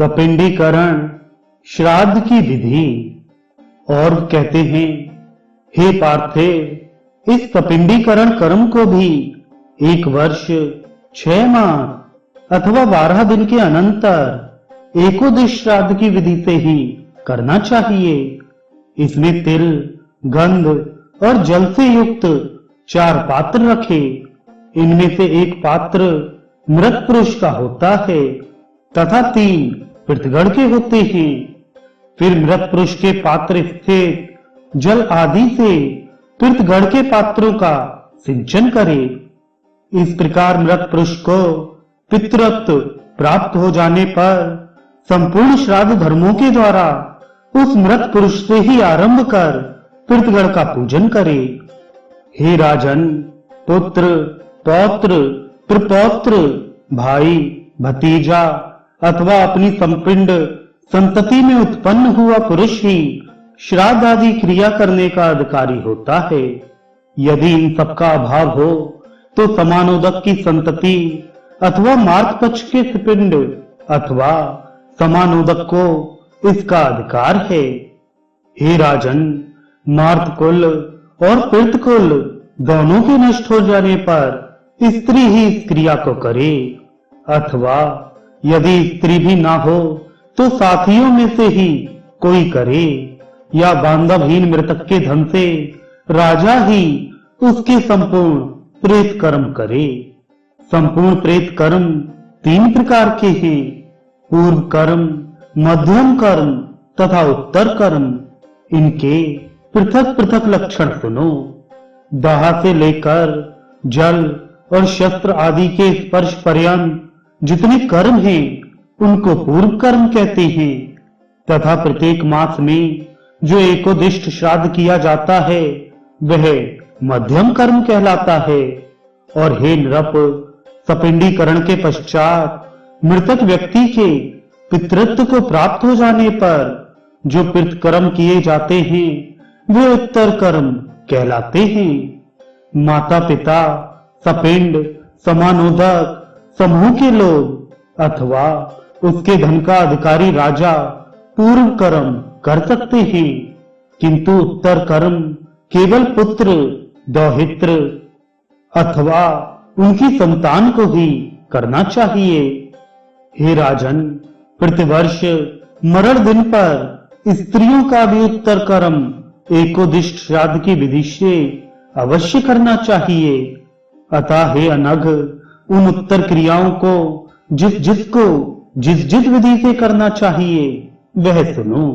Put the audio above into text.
सपिंडीकरण श्राद्ध की विधि। और कहते हैं, हे पार्थिव, इस सपिंडीकरण कर्म को भी 1 वर्ष 6 माह अथवा 12 दिन के अनंतर एकोदिश श्राद्ध की विधि से ही करना चाहिए। इसमें तिल, गंध और जल से युक्त 4 पात्र रखे। इनमें से एक पात्र मृत पुरुष का होता है तथा 3 पृथगढ़ के होते हैं। फिर मृत पुरुष के पात्र स्थित जल आदि से पृथगढ़ के पात्रों का सिंचन करे। इस प्रकार मृत पुरुष को पितृत्व प्राप्त हो जाने पर संपूर्ण श्राद्ध धर्मों के द्वारा उस मृत पुरुष से ही आरंभ कर पृथगढ़ का पूजन करे। हे राजन, पुत्र, पौत्र, प्रपौत्र, भाई, भतीजा अथवा अपनी संपिंड संतति में उत्पन्न हुआ पुरुष ही श्राद्ध आदि क्रिया करने का अधिकारी होता है। यदि इन सबका अभाव हो तो समानोदक की संतति अथवा मार्ग पक्ष के पिंड अथवा समानोदक को इसका अधिकार है। हे राजन, मार्त कुल और पृथ कुल दोनों के नष्ट हो जाने पर स्त्री ही इस क्रिया को करे, अथवा यदि स्त्री भी ना हो तो साथियों में से ही कोई करे, या बांधवहीन मृतक के धन से राजा ही उसके संपूर्ण प्रेत कर्म करे। संपूर्ण प्रेत कर्म 3 प्रकार के हैं, पूर्व कर्म, मध्यम कर्म तथा उत्तर कर्म। इनके पृथक पृथक लक्षण सुनो। दाह से लेकर जल और शस्त्र आदि के स्पर्श पर्यंत जितने कर्म हैं उनको पूर्व कर्म कहते हैं, तथा प्रत्येक मास में जो एकोदिष्ट श्राद्ध किया जाता है वह मध्यम कर्म कहलाता है। और हे नृप, सपिंडीकरण के पश्चात मृतक व्यक्ति के पितृत्व को प्राप्त हो जाने पर जो पितृ कर्म किए जाते हैं वे उत्तर कर्म कहलाते हैं। माता पिता, सपिंड, समानोदक समूह के लोग अथवा उसके धन का अधिकारी राजा पूर्व कर्म कर सकते हैं, किंतु उत्तर कर्म केवल पुत्र, दौहित्र अथवा उनकी संतान को ही करना चाहिए। हे राजन, प्रतिवर्ष मरण दिन पर स्त्रियों का भी उत्तर कर्म एकोदिष्ट श्राद्ध की विधि से अवश्य करना चाहिए। अतः हे अनघ, उन उत्तर क्रियाओं को जिस जिस विधि से करना चाहिए वह सुनो।